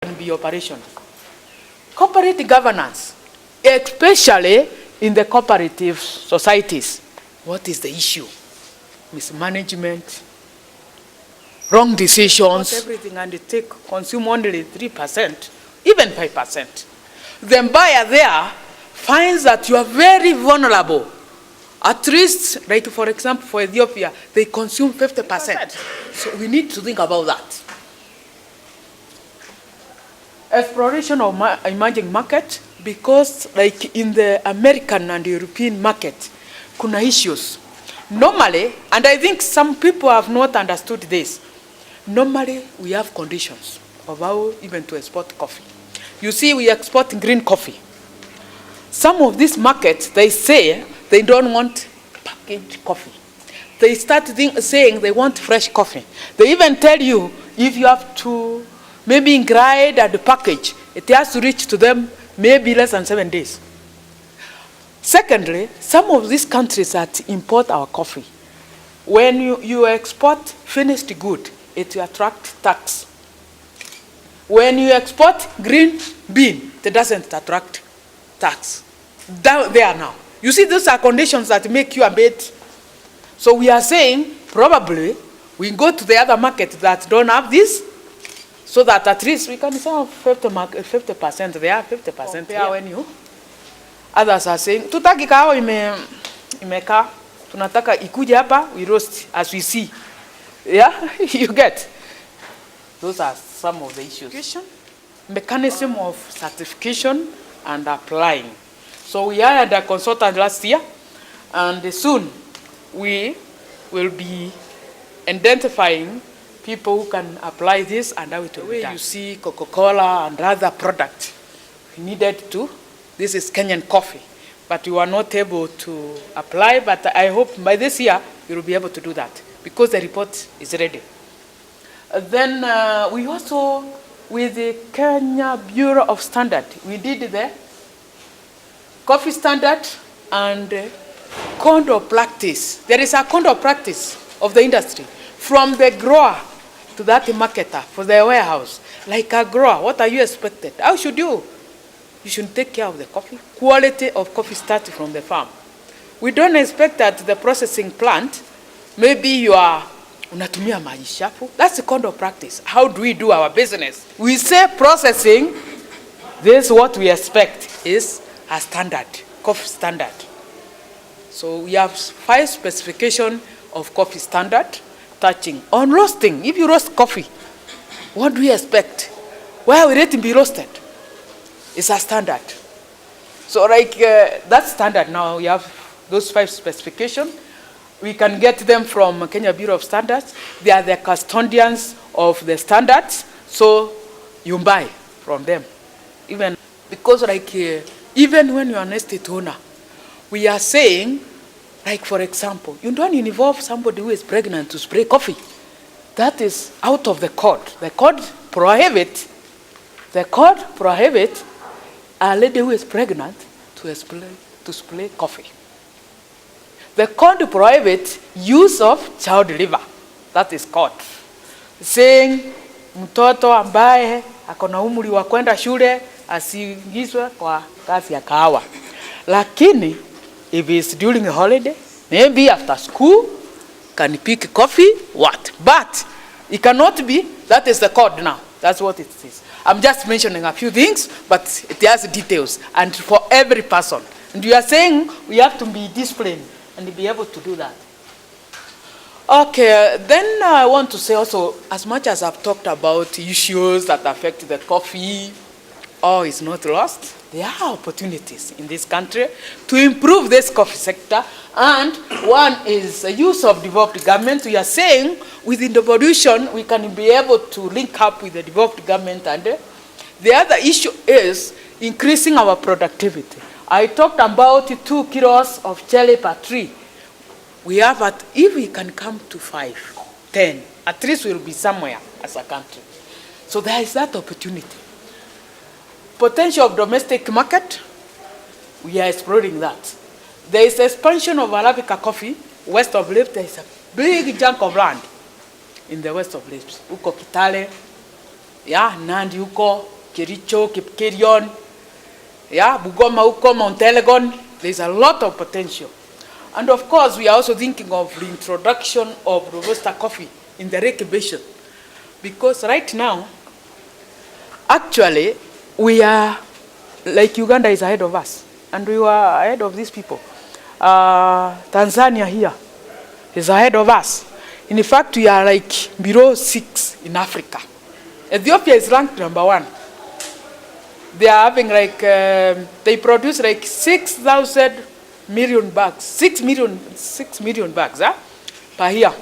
can be operational. Corporate governance, especially in the cooperative societies. What is the issue? Mismanagement, wrong decisions, everything, and they consume only 3%, even 5%. The buyer there finds that you are very vulnerable. At least, like for example, for Ethiopia, they consume 50%. So we need to think about that. Exploration of emerging market, because like in the American and European market, kuna issues. Normally, and I think some people have not understood this, normally we have conditions of how even to export coffee. You see, we export green coffee. Some of these markets, they say they don't want packaged coffee. They start saying they want fresh coffee. They even tell you if you have to maybe grind and package, it has to reach to them maybe less than 7 days. Secondly, some of these countries that import our coffee, when you export finished good, it will attract tax. When you export green bean, it doesn't attract tax. Down there now. You see, those are conditions that make you a bit. So we are saying probably we go to the other market that don't have this, so that at least we can sell 50%. They are 50% here. When you others are saying tutaki kahawa imeka, tunataka ikuje hapa, we roast as we see. Yeah, you get. Those are some of the issues. Mechanism of certification and applying. So we hired a consultant last year, and soon we will be identifying people who can apply this and how it will be done. You see Coca-Cola and other products, we needed to. This is Kenyan coffee, but we were not able to apply, but I hope by this year we will be able to do that because the report is ready. Then we also, with the Kenya Bureau of Standard, we did the coffee standard and code of practice. There is a code of practice of the industry from the grower to that marketer for the warehouse. Like a grower, what are you expected? How should you? You should take care of the coffee. Quality of coffee starts from the farm. We don't expect that the processing plant, maybe you are unatumia maji chafu. That's the code of practice. How do we do our business? We say processing, this is what we expect is a standard, coffee standard. So we have 5 specifications of coffee standard touching on roasting. If you roast coffee, what do we expect? Where will it be roasted? It's a standard. So like that standard now, we have those 5 specifications. We can get them from Kenya Bureau of Standards. They are the custodians of the standards. So you buy from them. Even because like even when you are an estate owner, we are saying, like for example, you don't involve somebody who is pregnant to spray coffee. That is out of the code. The code prohibits a lady who is pregnant to spray coffee. The code prohibits use of child labor. That is code. Saying mtoto ambaye akona umri wa kwenda shule asiingizwe kwa kazi ya kahawa. Lakini if it's during a holiday, maybe after school, can pick coffee, what? But it cannot be, that is the code now. That's what it is. I'm just mentioning a few things, but it has details, and for every person. And we are saying we have to be disciplined and be able to do that. Okay, then I want to say also, as much as I've talked about issues that affect the coffee, all is not lost. There are opportunities in this country to improve this coffee sector, and one is the use of developed government. We are saying within the devolution, we can be able to link up with the developed government, and the other issue is increasing our productivity. I talked about 2 kilos of cherry per tree. We have if we can come to 5, 10, at least we'll be somewhere as a country. So there is that opportunity. Potential of domestic market, we are exploring that. There is expansion of Arabica coffee west of Lips. There is a big chunk of land in the west of Lips. Uko Kitale, yeah, Nandi huko, Kericho, Kipkerion, yeah, Bugoma huko, Mount Elgon. There's a lot of potential. And of course, we are also thinking of the introduction of Robusta coffee in the Lake Basin. Because right now, actually, we are, like Uganda is ahead of us. And we were ahead of these people. Tanzania here is ahead of us. In fact, we are like below 6 in Africa. Ethiopia is ranked number 1. They are having like, they produce like 6,000 million bags, 6 million bags per year.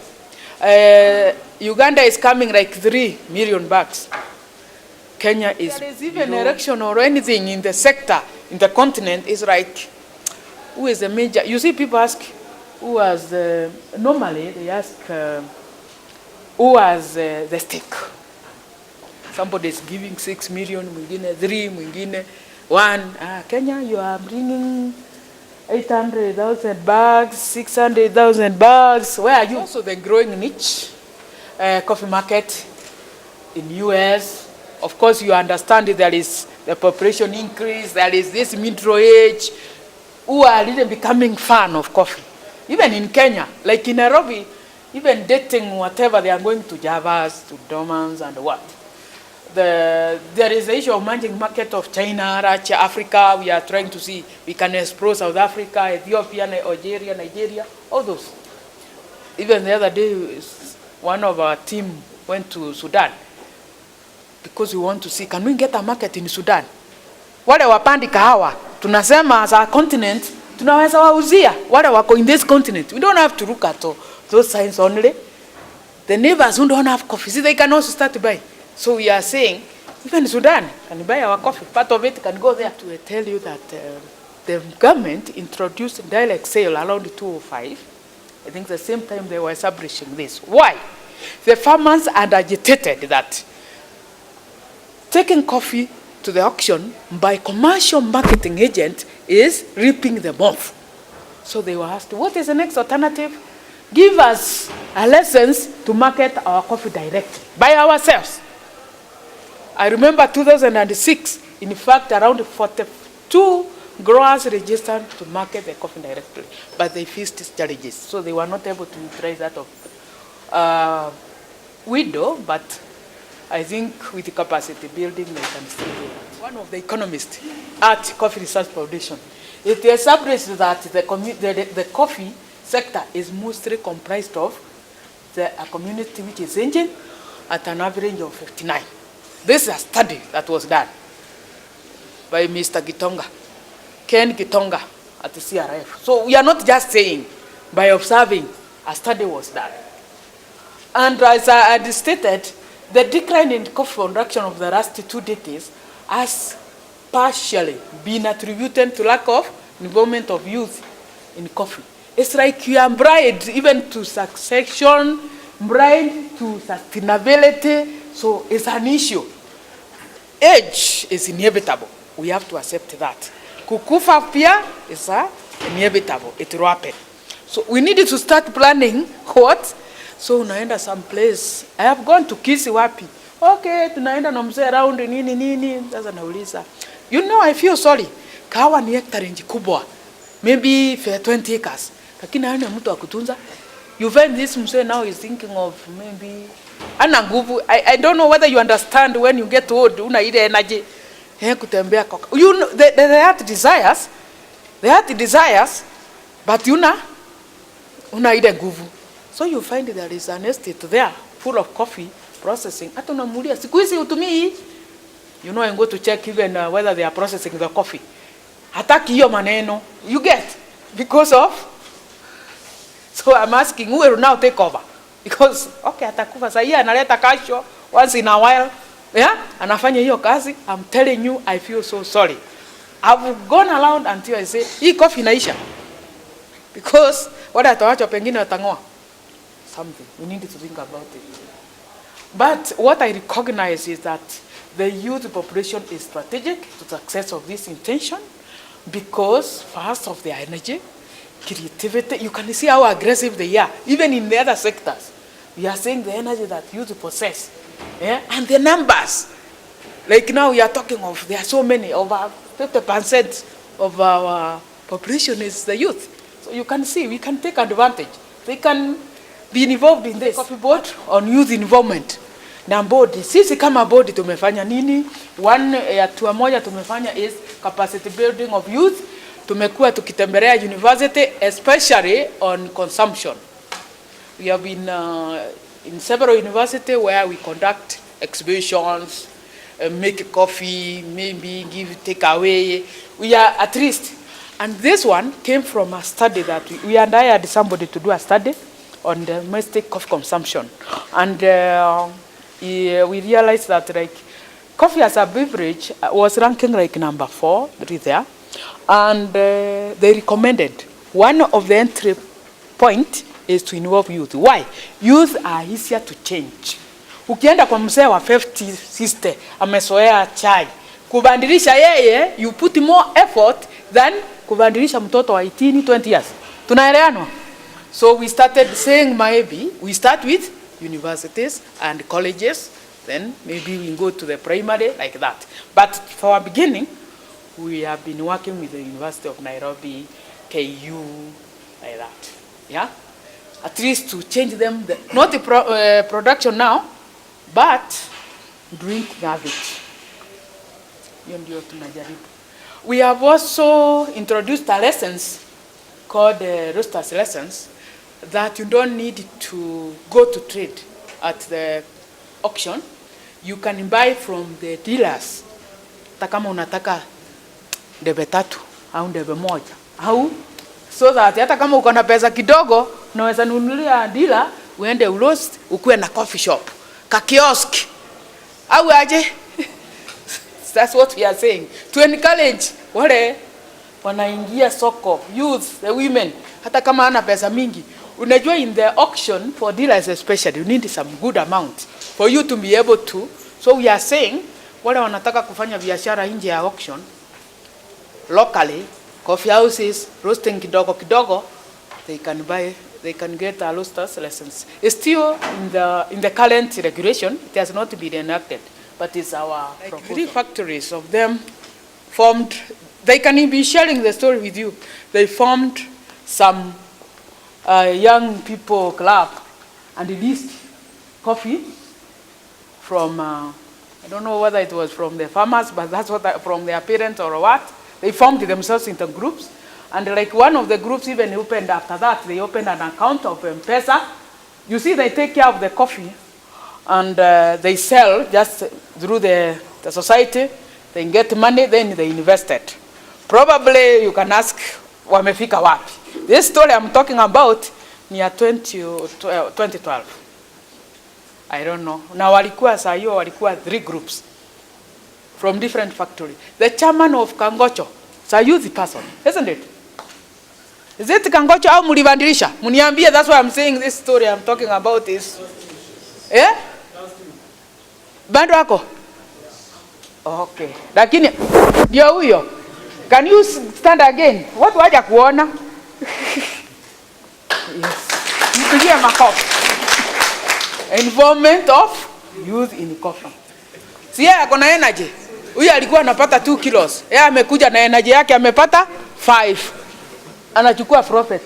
Uganda is coming like 3 million bags. Kenya is. There is even election or anything in the sector, in the continent, is like, who is the major? You see, people ask, who was normally they ask, who was the stake? Somebody is giving 6 million, mwingine 3, mwingine 1. Kenya, you are bringing 800,000 bags, 600,000 bags. Where are you? Also, the growing niche coffee market in US. Of course, you understand that there is the population increase. There is this middle age who are really becoming fan of coffee. Even in Kenya, like in Nairobi, even dating whatever, they are going to Javas, to Domans, and what. There is the issue of emerging market of China, Russia, Africa. We are trying to see we can explore South Africa, Ethiopia, Algeria, Nigeria, all those. Even the other day, one of our team went to Sudan because we want to see, can we get a market in Sudan? Wale wapandi kahawa, tunasema as a continent, tunaweza wauzia wale wako in this continent. We don't have to look at those signs only. The neighbors who don't have coffee, see, they can also start to buy. So we are saying, even Sudan can buy our coffee. Part of it can go there. To tell you that the government introduced direct sale around 2005. I think the same time they were establishing this. Why? The farmers had agitated that taking coffee to the auction by commercial marketing agent is reaping them off. So they were asked, what is the next alternative? Give us a license to market our coffee directly by ourselves. I remember 2006, in fact, around 42 growers registered to market their coffee directly, but they faced challenges, so they were not able to utilize that of window, but I think with the capacity building, they can still do that. One of the economists at Coffee Research Foundation, it established that the coffee sector is mostly comprised of a community which is Indian at an average of 59. This is a study that was done by Mr. Gitonga, Ken Gitonga at the CRF. So we are not just saying by observing, a study was done. And as I had stated, the decline in coffee production of the last 2 decades has partially been attributed to lack of involvement of youth in coffee. It's like you are bribed even to succession, bribed to sustainability, so it's an issue. Age is inevitable. We have to accept that. Kukufa pia is inevitable. It will happen. So we needed to start planning what? So unaenda someplace. I have gone to Kisi wapi. Okay, tunaenda na mzee around nini. Sasa nauliza. You know, I feel sorry. Kahawa ni hectare kubwa. Maybe 20 acres. Lakini hana mtu wa kutunza. You find this mzee now is thinking of maybe ana nguvu. I don't know whether you understand when you get old, una ile energy. Kutembea koka. You know, they have desires. They have desires, but una ile nguvu. So you find there is an estate there full of coffee processing. Hata unamulia siku hizi utumii. You know, and go to check even whether they are processing the coffee. Hataki hiyo maneno. You get because of. So I'm asking, who will now take over? Because okay, atakufa sasa, yeye analeta kasho once in a while, yeah, anafanya hiyo kazi. I'm telling you, I feel so sorry. I've gone around until I say hii coffee inaisha, because wale atawacha pengine watangoa something. We need to think about it. But what I recognize is that the youth population is strategic to the success of this intention, because first of their energy, creativity. You can see how aggressive they are, even in the other sectors. We are saying the energy that youth possess, yeah? And the numbers. Like now we are talking of, there are so many, over 50% of our population is the youth. So you can see, we can take advantage. They can be involved in this. Coffee board on youth involvement. Na bodi, sisi kama bodi tumefanya nini? One hatua moja tumefanya is capacity building of youth. Tumekuwa tukitembelea university, especially on consumption. We have been in several universities where we conduct exhibitions, make coffee, maybe give takeaway. We are at least. And this one came from a study that we and I had somebody to do a study on the domestic coffee consumption. And we realized that like coffee as a beverage was ranking like number 4 there. And they recommended one of the entry point is to involve youth. Why? Youth are easier to change. Ukienda kwa mzee wa 50 sister amesoea chai, kubandilisha yeye, you put more effort than kubandilisha mtoto wa 18, 20 years. Tunaelewana? So we started saying maybe we start with universities and colleges, then maybe we go to the primary like that. But for our beginning, we have been working with the University of Nairobi, KU, like that. Yeah? At least to change them, not the production now, but drink habit. We have also introduced a lessons called roasters lessons that you don't need to go to trade at the auction. You can buy from the dealers. Takama unataka debe 3 au debe 1 au so that hata kama uko na pesa kidogo unaweza nunulia dealer uende uroast ukue na coffee shop ka kiosk au aje. That's what we are saying, to encourage wale wanaingia soko, youth, the women, hata kama ana pesa mingi. Unajua in the auction for dealers especially you need some good amount for you to be able to. So we are saying wale wanataka kufanya biashara nje ya auction locally, coffee houses, roasting kidogo kidogo, they can buy, they can get a roasters license. It's still in the current regulation, it has not been enacted, but it's our proposal. 3 factories of them formed, they can be sharing the story with you. They formed some young people club and released coffee from, I don't know whether it was from the farmers, but that's what, from their parents or what. They formed themselves into groups, and like one of the groups even opened after that, they opened an account of M-Pesa. You see, they take care of the coffee, and they sell just through the society. They get money, then they invest it. Probably you can ask, wamefika wapi? This story I'm talking about near 2012. I don't know. Na walikuwa saa hiyo walikuwa 3 groups from different factories. The chairman of Kangocho, it's a youth person, isn't it? Is it Kangocho au mulibandilisha? Muniambie, that's why I'm saying this story I'm talking about is. Eh? Bando wako? Okay. Lakini ndio huyo. Can you stand again? Watu waje kuona. Yes. Mpigie makofi. Involvement of youth in coffee. Si yeye ako na energy. Huyu alikuwa anapata 2 kilos. Yeye amekuja na energy yake amepata 5. Anachukua profit.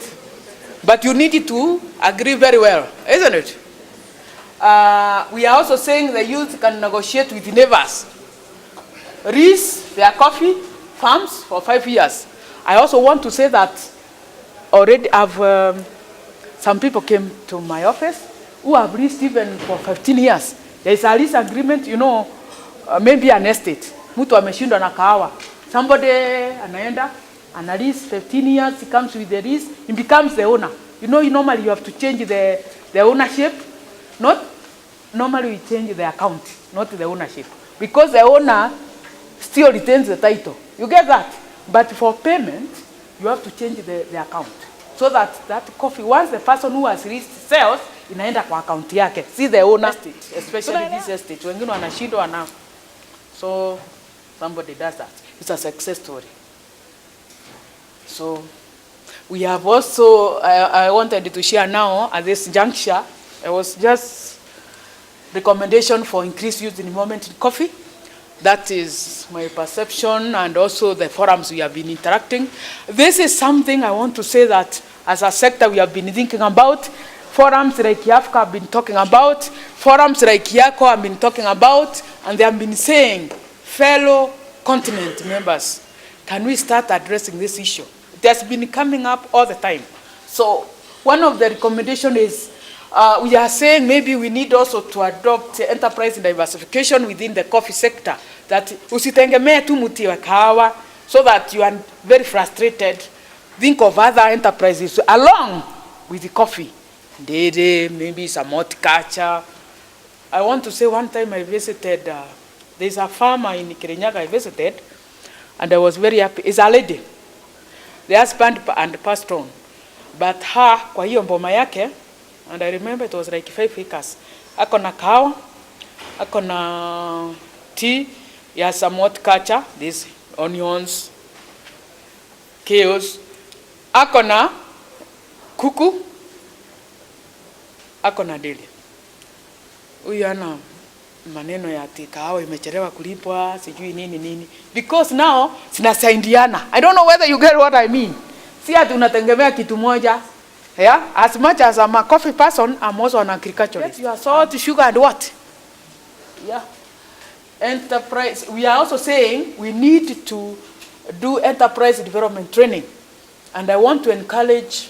But you need to agree very well, isn't it? We are also saying the youth can negotiate with neighbors. Lease their coffee farms for 5 years. I also want to say that already some people came to my office who have leased even for 15 years. There is a lease agreement, you know, maybe an estate. Mtu ameshindwa na Kahawa. Somebody anaenda, ana lease 15 years, he comes with the lease, he becomes the owner. You know, normally you have to change the ownership. Not normally we change the account, not the ownership. Because the owner still retains the title. You get that? But for payment, you have to change the account. So that coffee, once the person who has leased sells, inaenda kwa account yake. See the owner, especially this estate. Wengine wanashindwa na. So somebody does that. It's a success story. So we have also, I wanted to share now at this juncture, it was just recommendation for increased use involvement in coffee. That is my perception, and also the forums we have been interacting. This is something I want to say that as a sector we have been thinking about. Forums like YAFCA have been talking about, forums like YACO have been talking about, and they have been saying, fellow continent members, can we start addressing this issue? It has been coming up all the time. So one of the recommendations is, we are saying maybe we need also to adopt enterprise diversification within the coffee sector. That usitengemee tu mti wa kahawa, so that you are very frustrated. Think of other enterprises along with the coffee. Dede, maybe some horticulture. I want to say one time I visited, there's a farmer in Kirinyaga I visited, and I was very happy. It's a lady. The husband and passed on. But her, kwa hiyo mboma yake, and I remember it was like 5 acres. Ako na kahawa, ako na tea, he has some horticulture, these onions, kales, ako na kuku, ako na deli. Huyu ana maneno ya ati kahawa imechelewa kulipwa, sijui nini. Because now sinasaidiana. I don't know whether you get what I mean. Si ati unatengemea kitu moja. Yeah, as much as I'm a coffee person, I'm also an agriculturist. Get your salt, sugar, and what? Yeah. Enterprise. We are also saying we need to do enterprise development training. And I want to encourage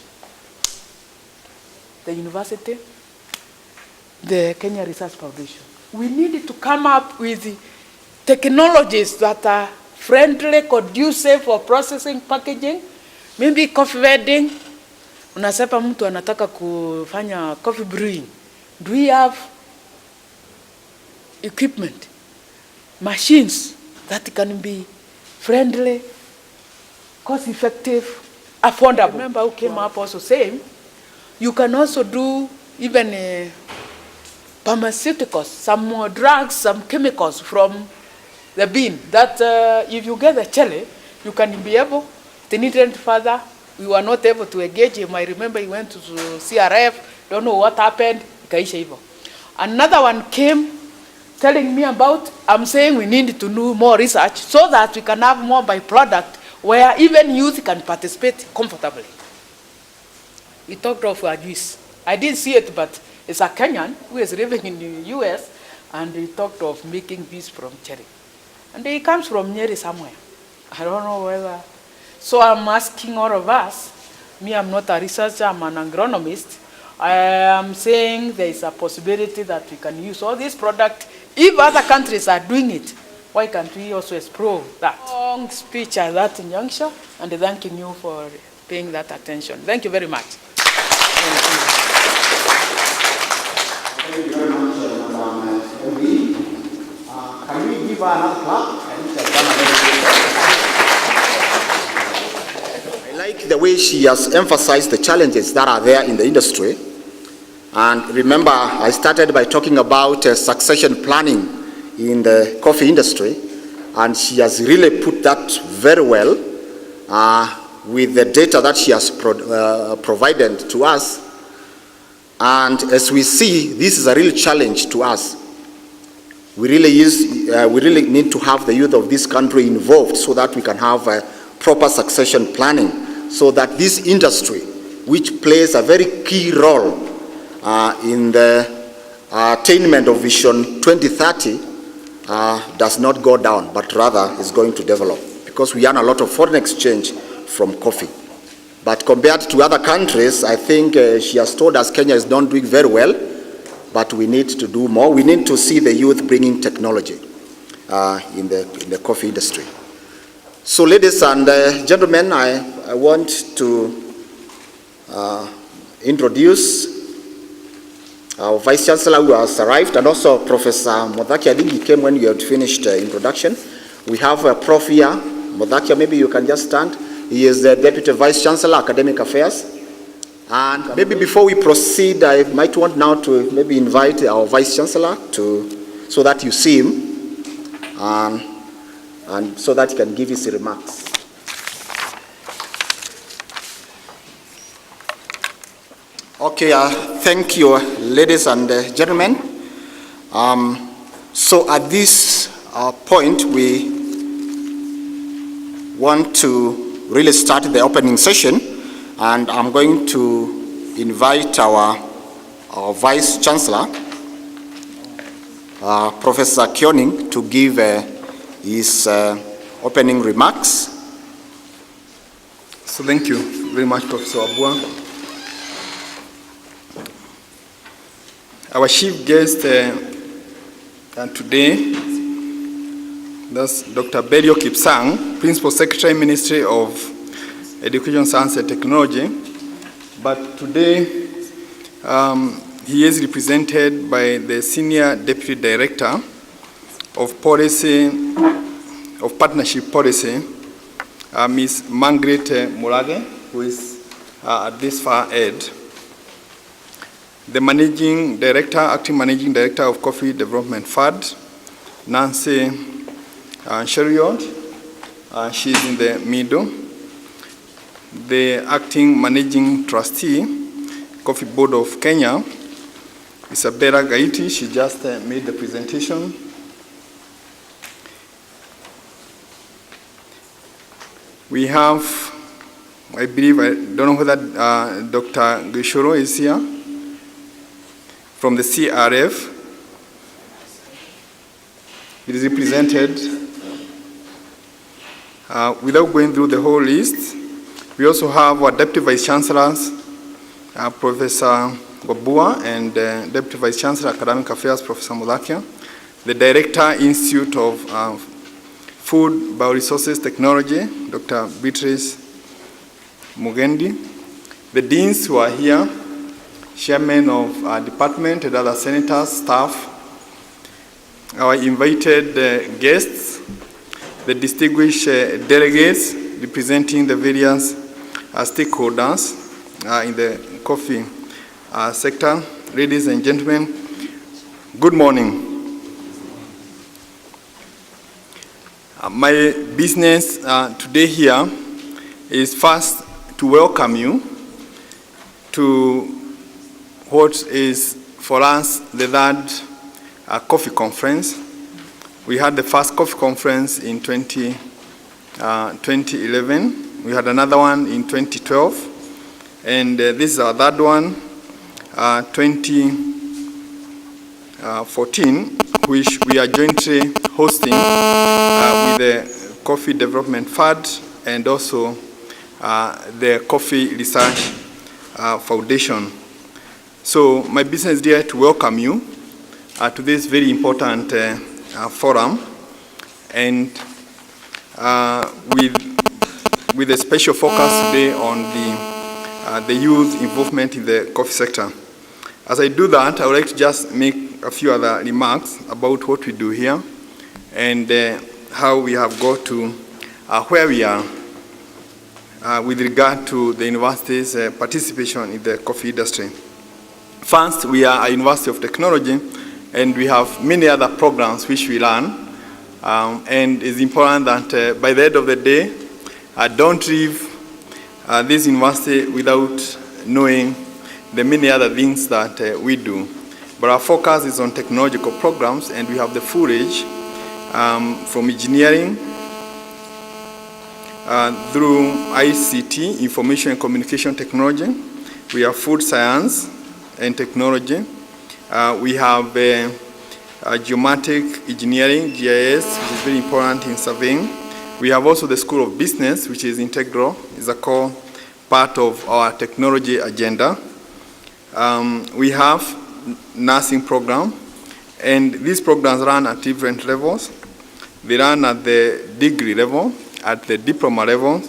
the university, the Kenya Research Foundation. We need to come up with technologies that are friendly, conducive for processing, packaging, maybe coffee vending. Unasepa mtu anataka kufanya coffee brewing. Do we have equipment, machines that can be friendly, cost effective, affordable? Remember who came up also saying, you can also do even pharmaceuticals, some more drugs, some chemicals from the bean. That if you get the chili, you can be able to nutrient further. We were not able to engage him. I remember he went to CRF, don't know what happened. Another one came telling me about, I'm saying we need to do more research so that we can have more byproduct where even youth can participate comfortably. We talked of juice. I didn't see it, but it's a Kenyan who is living in the US, and he talked of making juice from cherry. And he comes from Nyeri somewhere. I don't know whether. So I'm asking all of us, me, I'm not a researcher, I'm an agronomist. I am saying there is a possibility that we can use all these products. If other countries are doing it, why can't we also explore that? Long speech at that juncture, and thanking you for paying that attention. Thank you very much. Thank you very much, Madam MB. Can we give her another clap? I like the way she has emphasized the challenges that are there in the industry. And remember, I started by talking about succession planning in the coffee industry, and she has really put that very well with the data that she has provided to us. And as we see, this is a real challenge to us. We really need to have the youth of this country involved so that we can have proper succession planning, so that this industry, which plays a very key role in the attainment of Vision 2030, does not go down, but rather is going to develop, because we earn a lot of foreign exchange from coffee. But compared to other countries, I think she has told us Kenya is not doing very well, but we need to do more. We need to see the youth bringing technology in the coffee industry. So ladies and gentlemen, I want to introduce our Vice Chancellor who has arrived, and also Professor Modhakia. I think he came when you had finished introduction. We have a prof here. Modhakia, maybe you can just stand. He is the Deputy Vice Chancellor, Academic Affairs. And maybe before we proceed, I might want now to maybe invite our Vice Chancellor so that you see him, and so that he can give his remarks. Okay, thank you, ladies and gentlemen. So at this point, we want to really start the opening session, and I'm going to invite our Vice Chancellor, Professor Kioning, to give his opening remarks. So thank you very much, Professor Abua. Our chief guest today, that's Dr. Berio Kipsang, Principal Secretary, Ministry of Education, Science and Technology. But today, he is represented by the Senior Deputy Director of Policy, of Partnership Policy, Ms. Margaret Mulage, who is at this far end. The Managing Director, Acting Managing Director of Coffee Development Fund, Nancy Sheriot, she's in the middle. The Acting Managing Trustee, Coffee Board of Kenya, Isabella Gaiti, she just made the presentation. We have, I believe, I don't know whether Dr. Gishoro is here, from the CRF. It is represented. Without going through the whole list, we also have our Deputy Vice Chancellors, Professor Wabua, and Deputy Vice Chancellor, Academic Affairs, Professor Mulakia, the Director, Institute of Food Bioresources Technology, Dr. Beatrice Mugendi, the Deans who are here, Chairman of our department and other senators, staff, our invited guests, the distinguished delegates representing the various stakeholders in the coffee sector. Ladies and gentlemen, good morning. My business today here is first to welcome you to what is for us the third coffee conference. We had the first coffee conference in 2011. We had another one in 2012. And this is our third one, 2014, which we are jointly hosting with the Coffee Development Fund and also the Coffee Research Foundation. So my business is here to welcome you to this very important forum, and with a special focus today on the youth involvement in the coffee sector. As I do that, I would like to just make a few other remarks about what we do here and how we have got to where we are with regard to the university's participation in the coffee industry. First, we are a university of technology, and we have many other programs which we run. And it's important that by the end of the day, I don't leave this university without knowing the many other things that we do. But our focus is on technological programs, and we have the full range from engineering through ICT, information and communication technology. We have food science and technology. We have geomatic engineering, GIS, which is very important in surveying. We have also the School of Business, which is integral, is a core part of our technology agenda. We have nursing program, and these programs run at different levels. They run at the degree level, at the diploma level,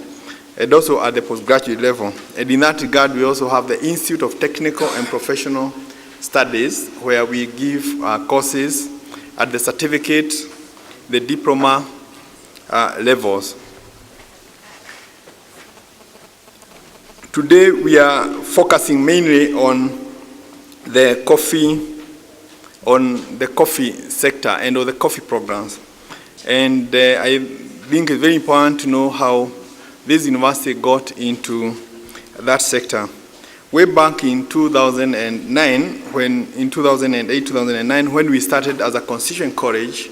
and also at the postgraduate level. And in that regard, we also have the Institute of Technical and Professional Studies, where we give courses at the certificate, the diploma levels. Today, we are focusing mainly on the coffee sector and on the coffee programs. And I think it's very important to know how this university got into that sector. Way back in 2009, in 2008, 2009, when we started as a constituent college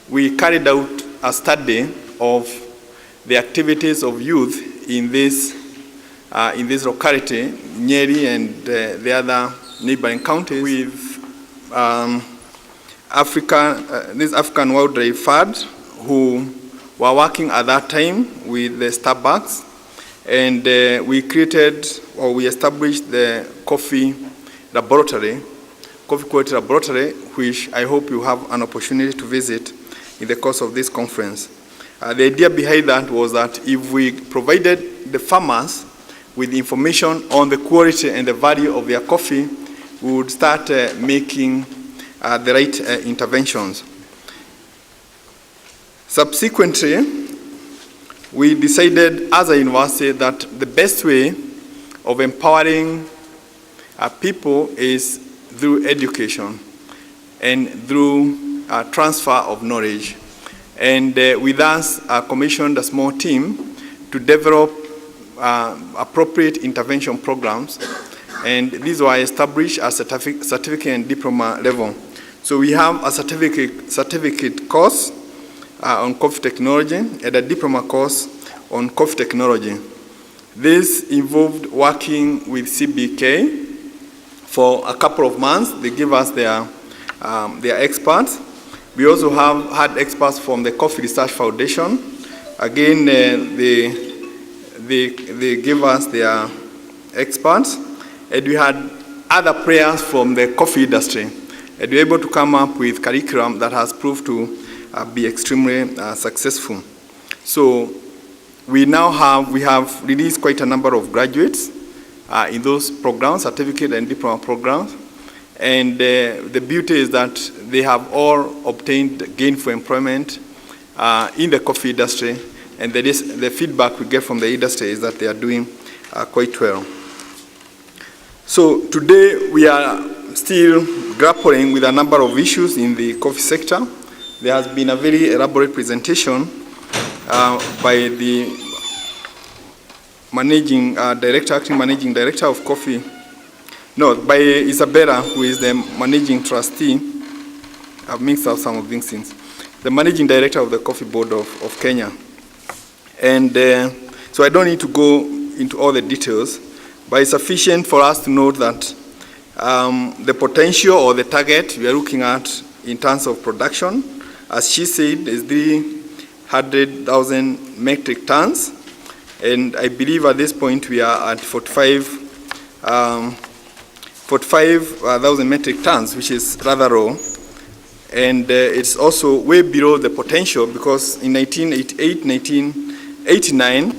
we carried out a study of the activities of youth in this locality, Nyeri and the other neighboring counties, with this African Wildlife Fund, who were working at that time with the Starbucks, and we established the coffee quality laboratory, which I hope you have an opportunity to visit in the course of this conference. The idea behind that was that if we provided the farmers with information on the quality and the value of their coffee, we would start making the right interventions. Subsequently, we decided as a university that the best way of empowering people is through education and through transfer of knowledge. And with us, commissioned a small team to develop appropriate intervention programs, and these were established at certificate and diploma level. So we have a certificate course on coffee technology and a diploma course on coffee technology. This involved working with CBK for a couple of months. They give us their experts. We also have had experts from the Coffee Research Foundation. Again, they give us their experts. And we had other players from the coffee industry. And we were able to come up with curriculum that has proved to be extremely successful. So we have released quite a number of graduates in those programs, certificate and diploma programs. And the beauty is that they have all obtained gainful employment in the coffee industry, and the feedback we get from the industry is that they are doing quite well. So today we are still grappling with a number of issues in the coffee sector. There has been a very elaborate presentation by the acting managing director of coffee. No, by Isabella, who is the managing trustee. I've mixed up some of these things. The managing director of the Coffee Board of Kenya. And so I don't need to go into all the details, but it's sufficient for us to note that the potential or the target we are looking at in terms of production, as she said, is 300,000 metric tons. And I believe at this point we are at 45,000 metric tons, which is rather low. And it's also way below the potential, because in 1988, 1989,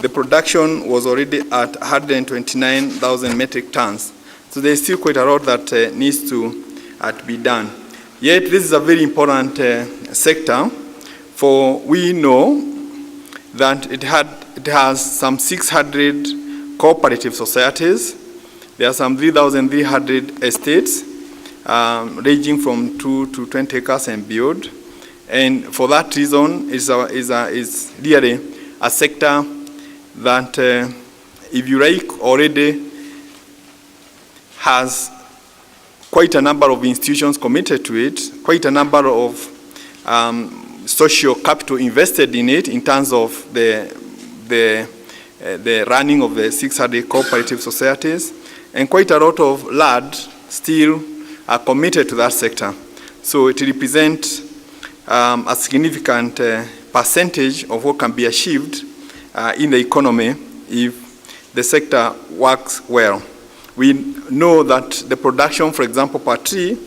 the production was already at 129,000 metric tons. So there's still quite a lot that needs to be done. Yet this is a very important sector, for we know that it has some 600 cooperative societies. There are some 3,300 estates, ranging from 2 to 20 acres and beyond. And for that reason, is really a sector that, if you like, already has quite a number of institutions committed to it, quite a number of social capital invested in it in terms of the running of the 600 cooperative societies, and quite a lot of land still are committed to that sector. So it represents a significant percentage of what can be achieved in the economy if the sector works well. We know that the production, for example, per tree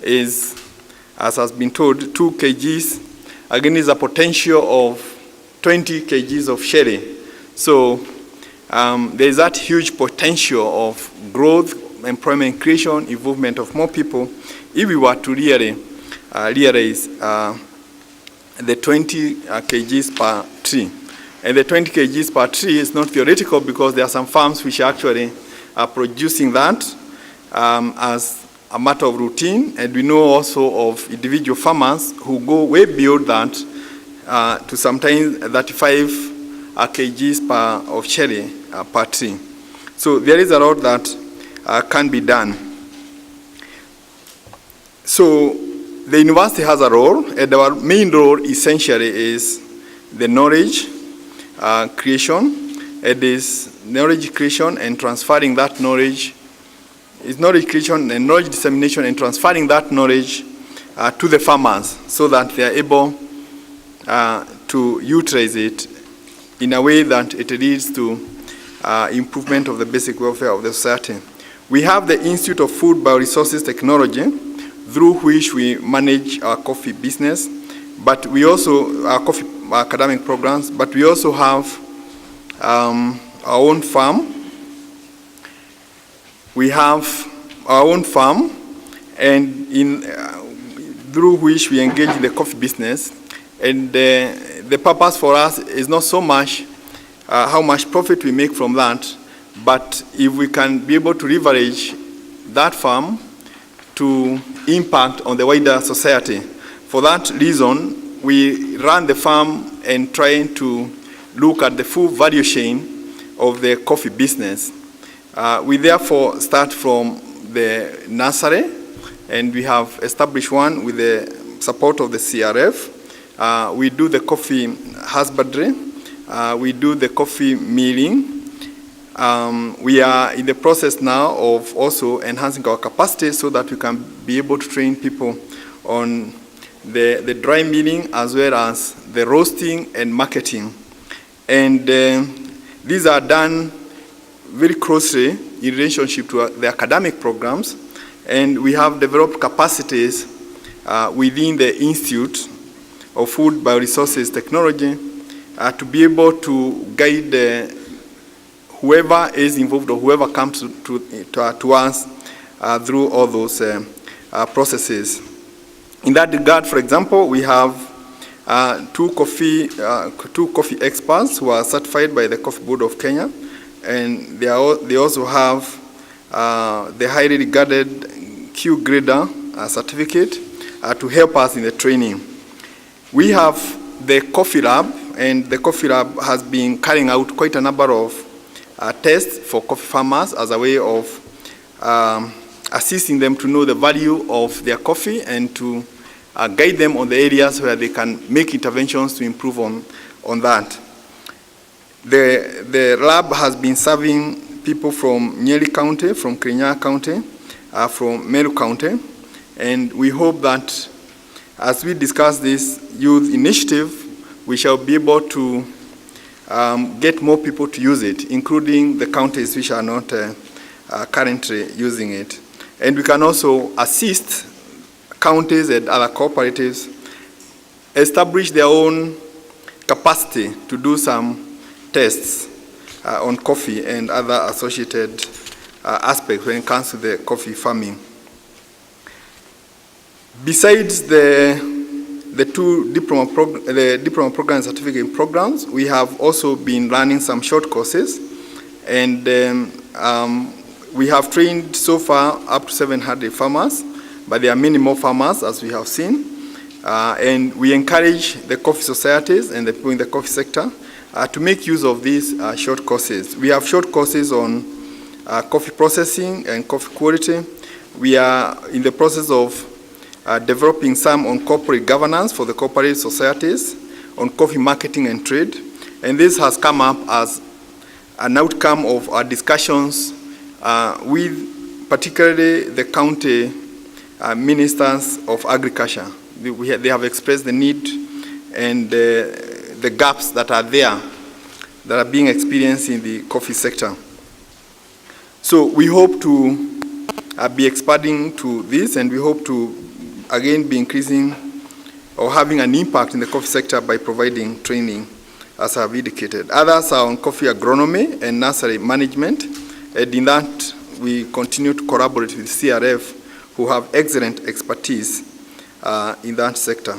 is, as has been told, 2 kgs. Again, is a potential of 20 kgs of sherry. So there is that huge potential of growth, employment creation, involvement of more people, if we were to really realize the 20 kgs per tree. And the 20 kgs per tree is not theoretical, because there are some farms which actually are producing that as a matter of routine. And we know also of individual farmers who go way beyond that to sometimes 35 kgs of cherry per tree. So there is a lot that can be done. So the university has a role, and our main role essentially is the knowledge creation. It is knowledge creation and transferring that knowledge. It's knowledge creation and knowledge dissemination and transferring that knowledge to the farmers so that they are able to utilize it in a way that it leads to improvement of the basic welfare of the society. We have the Institute of Food Bioresources Technology, through which we manage our coffee business, but we also, our coffee academic programs, but we also have our own farm. We have our own farm, and through which we engage in the coffee business. And the purpose for us is not so much how much profit we make from that, but if we can be able to leverage that farm to impact on the wider society. For that reason, we run the farm and trying to look at the full value chain of the coffee business. We therefore start from the nursery, and we have established one with the support of the CRF. We do the coffee husbandry. We do the coffee milling. We are in the process now of also enhancing our capacity so that we can be able to train people on the dry milling as well as the roasting and marketing. And these are done very closely in relationship to the academic programs, and we have developed capacities within the Institute of Food Bioresources Technology to be able to guide whoever is involved or whoever comes to us through all those processes. In that regard, for example, we have two coffee experts who are certified by the Coffee Board of Kenya, and they also have the highly regarded Q grader certificate to help us in the training. We have the coffee lab, and the coffee lab has been carrying out quite a number of tests for coffee farmers as a way of assisting them to know the value of their coffee and to guide them on the areas where they can make interventions to improve on that. The lab has been serving people from Nyeri County, from Kirinyaga County, from Meru County, and we hope that as we discuss this youth initiative, we shall be able to get more people to use it, including the counties which are not currently using it. And we can also assist counties and other cooperatives establish their own capacity to do some tests on coffee and other associated aspects when it comes to the coffee farming. Besides the two diploma program and certificate programs, we have also been running some short courses, and we have trained so far up to 700 farmers, but there are many more farmers, as we have seen. And we encourage the coffee societies and the people in the coffee sector to make use of these short courses. We have short courses on coffee processing and coffee quality. We are in the process of developing some on corporate governance for the cooperative societies, on coffee marketing and trade. And this has come up as an outcome of our discussions with particularly the county ministers of agriculture. They have expressed the need and the gaps that are there, that are being experienced in the coffee sector. So we hope to be expanding to this, and we hope to again be increasing or having an impact in the coffee sector by providing training, as I have indicated. Others are on coffee agronomy and nursery management, and in that we continue to collaborate with CRF, who have excellent expertise in that sector.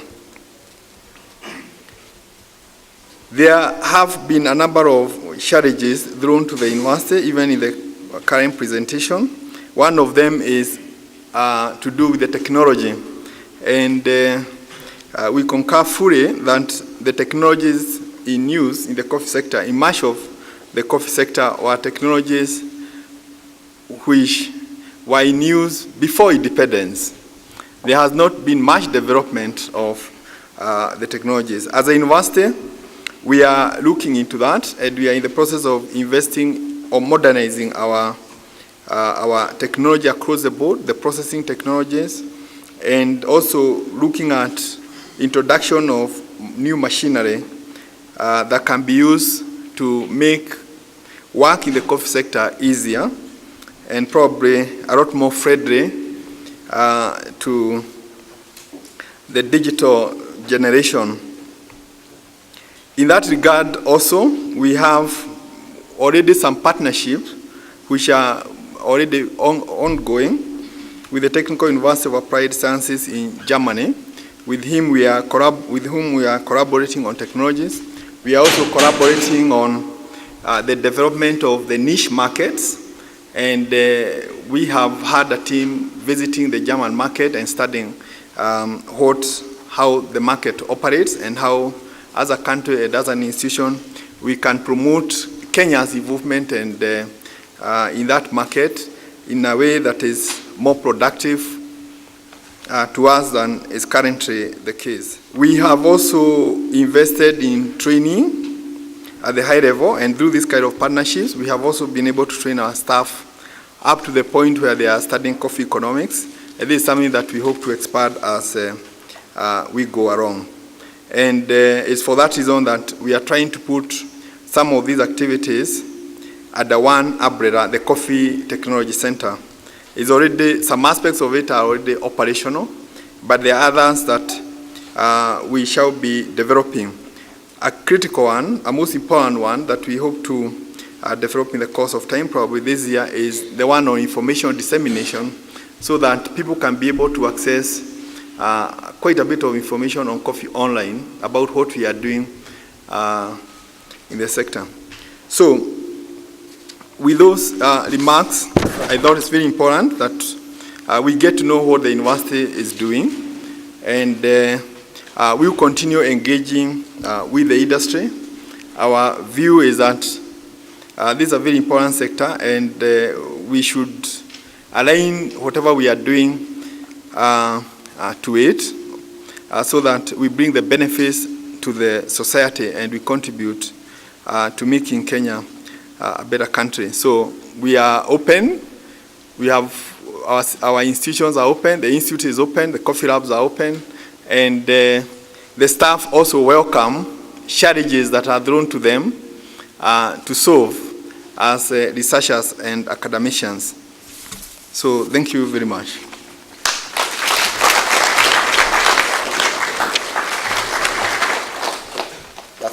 There have been a number of challenges thrown to the university, even in the current presentation. One of them is to do with the technology. And we concur fully that the technologies in use in the coffee sector, in much of the coffee sector, were technologies which were in use before independence. there has not been much development of the technologies. As a university, we are looking into that, and we are in the process of investing or modernizing our technology across the board, the processing technologies, and also looking at introduction of new machinery that can be used to make work in the coffee sector easier and probably a lot more friendly to the digital generation. In that regard also, we have already some partnerships which are already ongoing with the Technical University of Applied Sciences in Germany. With whom we are collaborating on technologies. We are also collaborating on the development of the niche markets, and we have had a team visiting the German market and studying how the market operates and how, as a country and as an institution, we can promote Kenya's involvement and in that market in a way that is more productive to us than is currently the case. We have also invested in training at the high level, and through this kind of partnerships, we have also been able to train our staff up to the point where they are studying coffee economics. And this is something that we hope to expand as we go along. And it's for that reason that we are trying to put some of these activities under one umbrella, the Coffee Technology Center. Is already, some aspects of it are already operational, but there are others that we shall be developing. A critical one, a most important one that we hope to develop in the course of time, probably this year, is the one on information dissemination, so that people can be able to access quite a bit of information on coffee online about what we are doing in the sector. So, with those remarks, I thought it's very important that we get to know what the university is doing, and we will continue engaging with the industry. Our view is that this is a very important sector, and we should align whatever we are doing to it so that we bring the benefits to the society and we contribute to making Kenya a better country. So we are open. We have our institutions are open. The institute is open. The coffee labs are open, and the staff also welcome challenges that are thrown to them to solve as researchers and academicians. So thank you very much.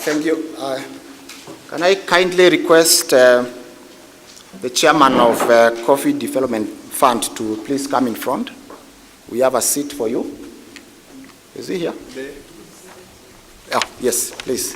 Thank you. Can I kindly request the chairman of Coffee Development Fund to please come in front? We have a seat for you. Is he here? Oh, yes, please.